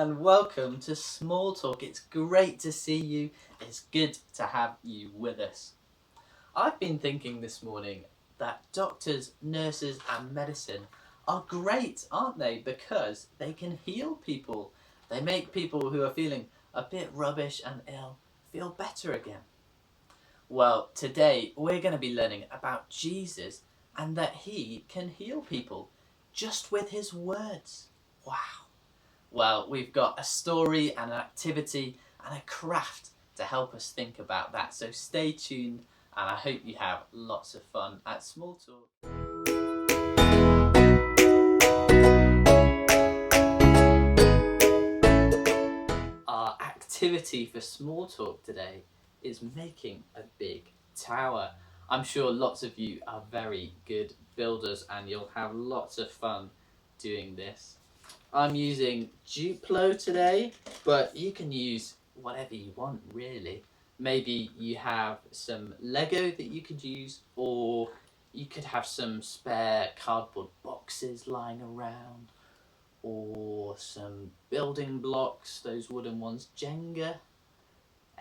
and welcome to Small Talk. It's great to see you. It's good to have you with us. I've been thinking this morning that doctors, nurses and medicine are great, aren't they? Because they can heal people. They make people who are feeling a bit rubbish and ill feel better again. Well, today we're going to be learning about Jesus and that he can heal people just with his words. Wow. Well, we've got a story and an activity and a craft to help us think about that. So stay tuned and I hope you have lots of fun at Small Talk. Our activity for Small Talk today is making a big tower. I'm sure lots of you are very good builders and you'll have lots of fun doing this. I'm using Duplo today, but you can use whatever you want really. Maybe you have some Lego that you could use, or you could have some spare cardboard boxes lying around, or some building blocks, those wooden ones, Jenga,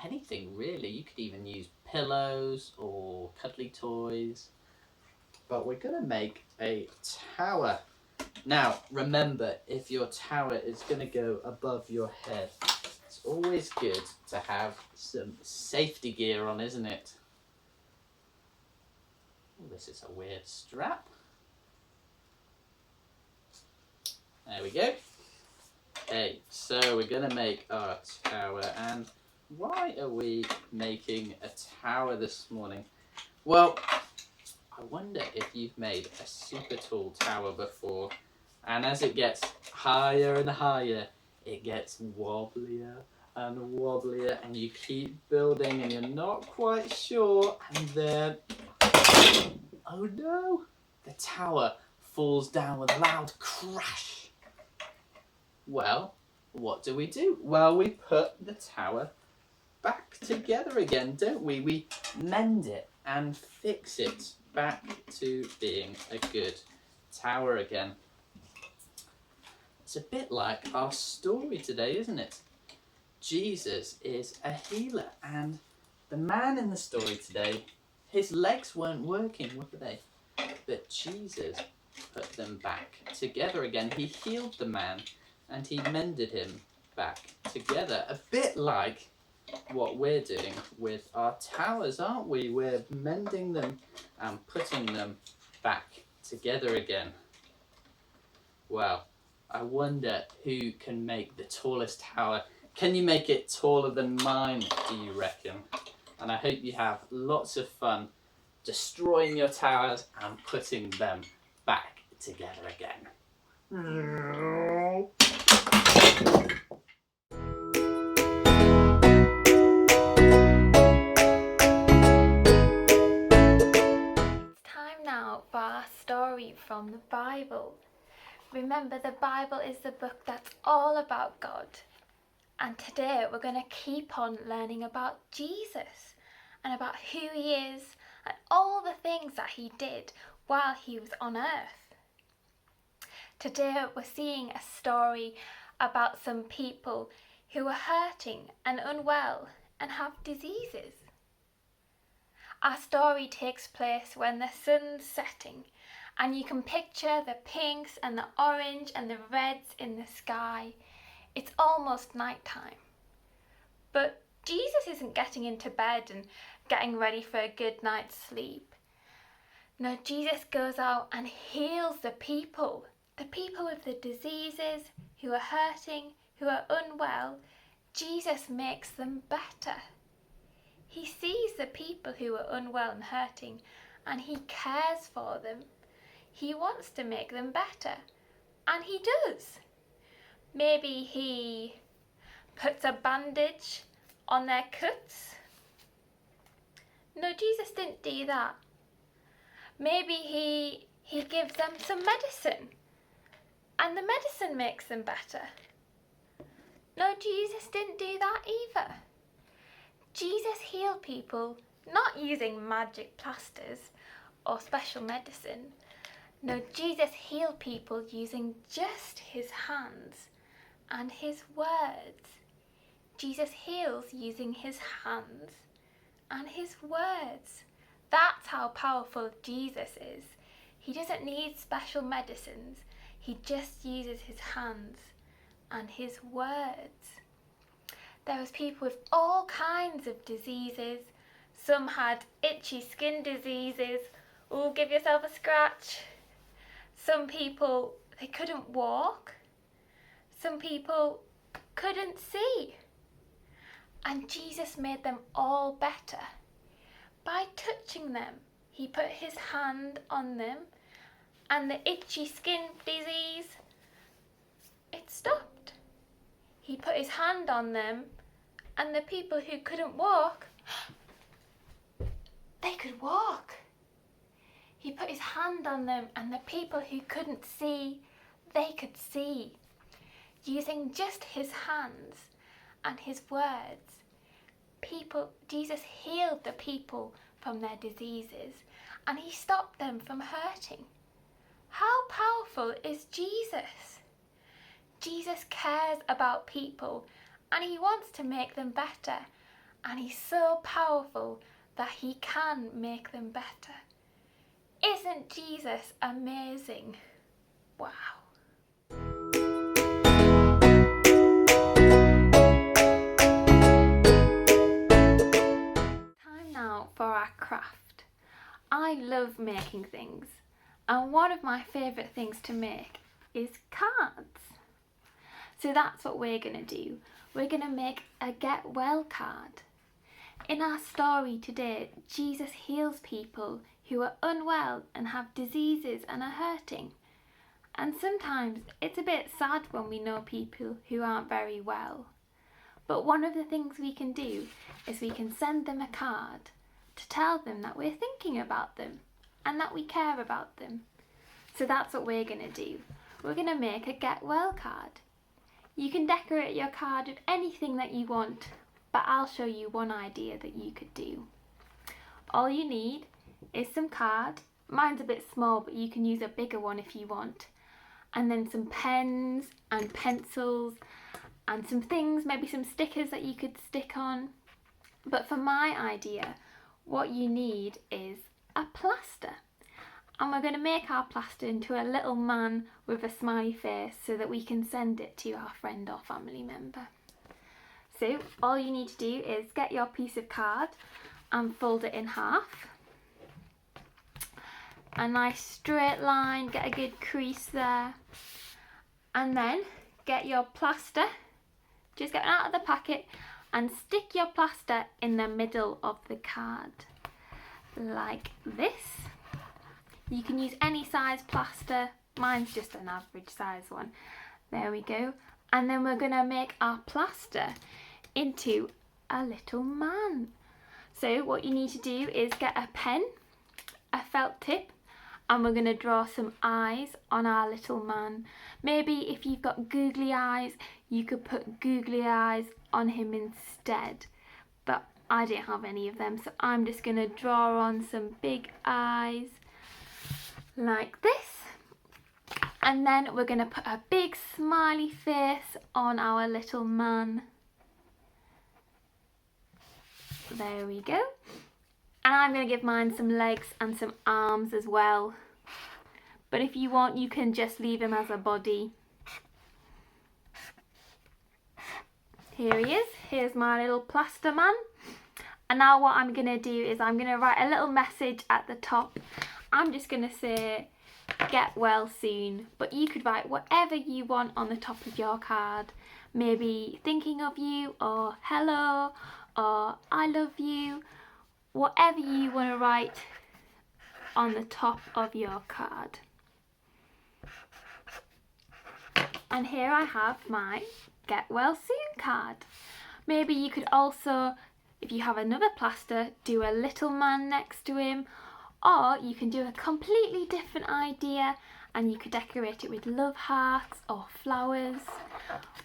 anything really. You could even use pillows or cuddly toys. But we're gonna make a tower. Now, remember, if your tower is going to go above your head, it's always good to have some safety gear on, isn't it? Oh, this is a weird strap. There we go. Okay, so we're going to make our tower. And why are we making a tower this morning? Well, I wonder if you've made a super tall tower before. And as it gets higher and higher, it gets wobblier and wobblier, and you keep building and you're not quite sure, and then, oh no, the tower falls down with a loud crash. Well, what do? Well, we put the tower back together again, don't we? We mend it and fix it back to being a good tower again. It's a bit like our story today, isn't it? Jesus is a healer, and the man in the story today, his legs weren't working, were they? But Jesus put them back together again. He healed the man, and he mended him back together. A bit like what we're doing with our towers, aren't we? We're mending them and putting them back together again. Well, I wonder who can make the tallest tower. Can you make it taller than mine, do you reckon? And I hope you have lots of fun destroying your towers and putting them back together again. It's time now for our story from the Bible. Remember, the Bible is the book that's all about God. And today we're going to keep on learning about Jesus and about who he is and all the things that he did while he was on earth. Today we're seeing a story about some people who are hurting and unwell and have diseases. Our story takes place when the sun's setting, and you can picture the pinks and the orange and the reds in the sky. It's almost night time. But Jesus isn't getting into bed and getting ready for a good night's sleep. No, Jesus goes out and heals the people with the diseases, who are hurting, who are unwell. Jesus makes them better. He sees the people who are unwell and hurting, and he cares for them. He wants to make them better, and he does. Maybe he puts a bandage on their cuts. No, Jesus didn't do that. Maybe he gives them some medicine, and the medicine makes them better. No, Jesus didn't do that either. Jesus healed people not using magic plasters or special medicine. No, Jesus healed people using just his hands and his words. Jesus heals using his hands and his words. That's how powerful Jesus is. He doesn't need special medicines. He just uses his hands and his words. There was people with all kinds of diseases. Some had itchy skin diseases. Oh, give yourself a scratch. Some people, they couldn't walk. Some people couldn't see. And Jesus made them all better. By touching them, he put his hand on them, and the itchy skin disease, it stopped. He put his hand on them, and the people who couldn't walk, they could walk. He put his hand on them, and the people who couldn't see, they could see. Using just his hands and his words, Jesus healed the people from their diseases, and he stopped them from hurting. How powerful is Jesus? Jesus cares about people, and he wants to make them better, and he's so powerful that he can make them better. Isn't Jesus amazing? Wow. Time now for our craft. I love making things, and one of my favourite things to make is cards. So that's what we're going to do. We're going to make a get well card. In our story today, Jesus heals people who are unwell and have diseases and are hurting. And sometimes it's a bit sad when we know people who aren't very well. But one of the things we can do is we can send them a card to tell them that we're thinking about them and that we care about them. So that's what we're going to do. We're going to make a get well card. You can decorate your card with anything that you want, but I'll show you one idea that you could do. All you need is some card. Mine's a bit small, but you can use a bigger one if you want. And then some pens and pencils and some things, maybe some stickers that you could stick on. But for my idea, what you need is a plaster. And we're going to make our plaster into a little man with a smiley face so that we can send it to our friend or family member. So all you need to do is get your piece of card and fold it in half. A nice straight line, get a good crease there. And then get your plaster, just get it out of the packet and stick your plaster in the middle of the card, like this. You can use any size plaster, mine's just an average size one. There we go. And then we're going to make our plaster into a little man. So what you need to do is get a pen, a felt tip, and we're going to draw some eyes on our little man. Maybe if you've got googly eyes, you could put googly eyes on him instead. But I don't have any of them, so I'm just going to draw on some big eyes like this. And then we're going to put a big smiley face on our little man. There we go. And I'm going to give mine some legs and some arms as well. But if you want, you can just leave him as a body. Here he is. Here's my little plaster man. And now what I'm going to do is I'm going to write a little message at the top. I'm just going to say, get well soon. But you could write whatever you want on the top of your card. Maybe thinking of you, or hello, or I love you. Whatever you want to write on the top of your card. And here I have my get well soon card. Maybe you could also, if you have another plaster, do a little man next to him, or you can do a completely different idea and you could decorate it with love hearts or flowers.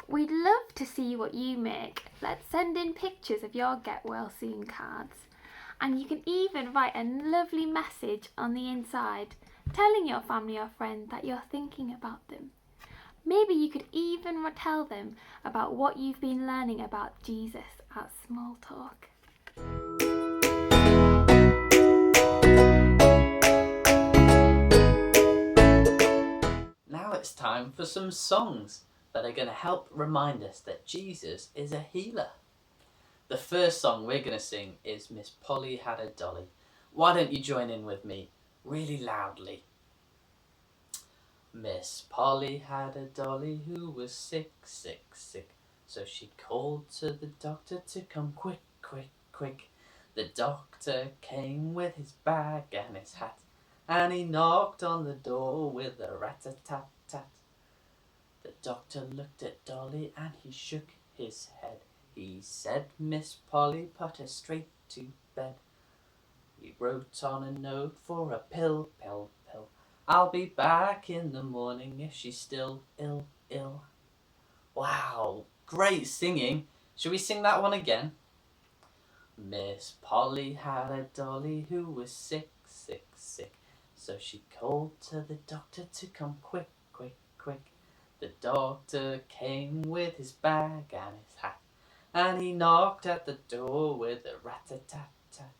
We'd love to see what you make. Let's send in pictures of your get well soon cards. And you can even write a lovely message on the inside telling your family or friend that you're thinking about them. Maybe you could even tell them about what you've been learning about Jesus at Small Talk. Now it's time for some songs that are going to help remind us that Jesus is a healer. The first song we're going to sing is Miss Polly Had a Dolly. Why don't you join in with me really loudly? Miss Polly had a dolly who was sick, sick, sick. So she called to the doctor to come quick, quick, quick. The doctor came with his bag and his hat, and he knocked on the door with a rat-a-tat-tat. The doctor looked at Dolly and he shook his head. He said, Miss Polly, put her straight to bed. He wrote on a note for a pill, pill, pill. I'll be back in the morning if she's still ill, ill. Wow, great singing. Should we sing that one again? Miss Polly had a dolly who was sick, sick, sick. So she called to the doctor to come quick, quick, quick. The doctor came with his bag and his hat, and he knocked at the door with a rat-a-tat-tat.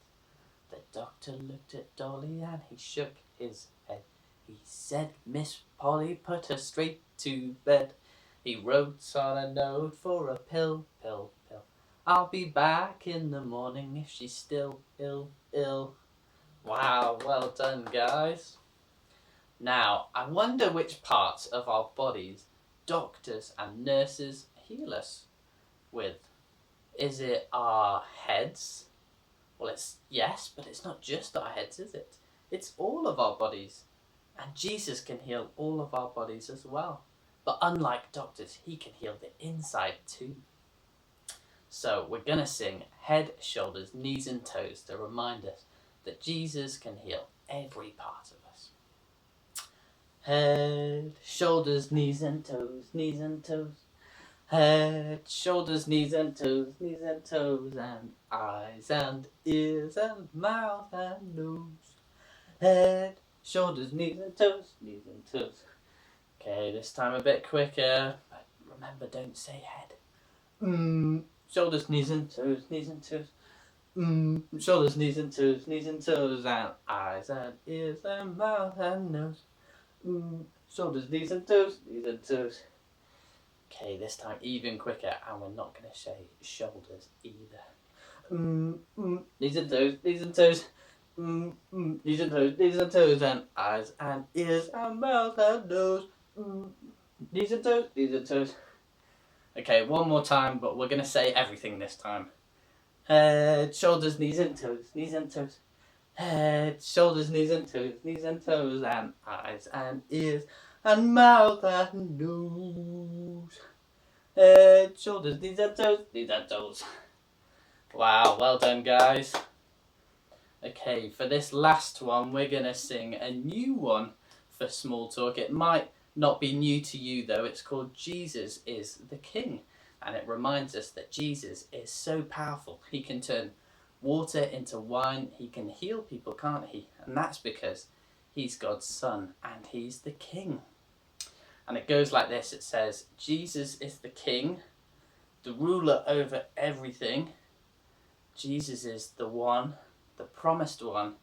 The doctor looked at Dolly and he shook his head. He said, Miss Polly, put her straight to bed. He wrote on a note for a pill, pill, pill. I'll be back in the morning if she's still ill, ill. Wow, well done, guys. Now, I wonder which parts of our bodies doctors and nurses heal us with. Is it our heads? Well, it's yes, but it's not just our heads, is it? It's all of our bodies. And Jesus can heal all of our bodies as well. But unlike doctors, he can heal the inside too. So we're going to sing Head, Shoulders, Knees and Toes to remind us that Jesus can heal every part of us. Head, shoulders, knees and toes, knees and toes. Head, shoulders, knees and toes, and eyes and ears and mouth and nose. Head, shoulders, knees and toes, knees and toes. Okay, this time a bit quicker, but remember, don't say head. Shoulders, knees and toes, knees and toes. Shoulders, knees and toes, and eyes and ears and mouth and nose. Shoulders, knees and toes, knees and toes. Okay, this time even quicker, and we're not going to say shoulders either. Knees and toes, knees and toes. Knees and toes, knees and toes, and eyes and ears and mouth and nose. Knees and toes, knees and toes. Okay, one more time, but we're going to say everything this time. Head, shoulders, knees and toes, knees and toes. Head, shoulders, knees and toes, and eyes and ears and mouth and nose. Head, shoulders, knees and toes. Wow, well done, guys. Okay, for this last one, we're going to sing a new one for Small Talk. It might not be new to you, though. It's called Jesus is the King. And it reminds us that Jesus is so powerful. He can turn water into wine. He can heal people, can't he? And that's because he's God's son and he's the King. And it goes like this. It says, Jesus is the King, the ruler over everything. Jesus is the one, the promised one,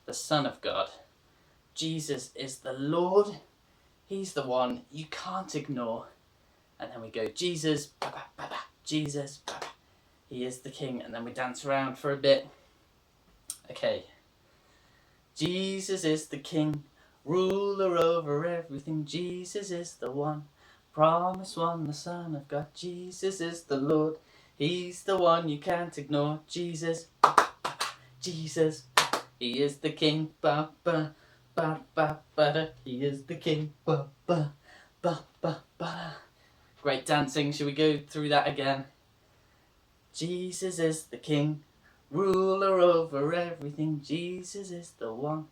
the Son of God. Jesus is the Lord. He's the one you can't ignore. And then we go, Jesus, ba-ba, ba-ba, Jesus, ba-ba. He is the King. And then we dance around for a bit. Okay. Jesus is the King, ruler over everything. Jesus is the one, promised one, the Son of God. Jesus is the Lord. He's the one you can't ignore. Jesus, ba-ba, ba-ba, Jesus, ba-ba. He is the King, ba-ba, ba-ba, ba-da. He is the King, ba-ba, ba-ba, ba-da. Great dancing. Should we go through that again? Jesus is the King, ruler over everything. Jesus is the one,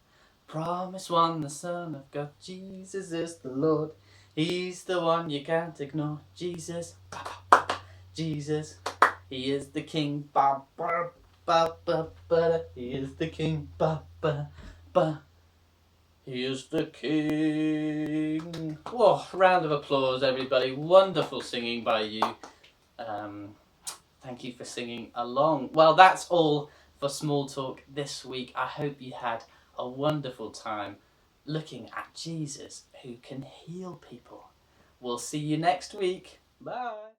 promised one, the Son of God. Jesus is the Lord. He's the one you can't ignore. Jesus, Jesus, he is the King. Ba ba ba ba ba. He is the King. Ba ba ba. He is the King. Oh, round of applause, everybody. Wonderful singing by you. Thank you for singing along. Well, that's all for Small Talk this week. I hope you had a wonderful time looking at Jesus who can heal people. We'll see you next week. Bye.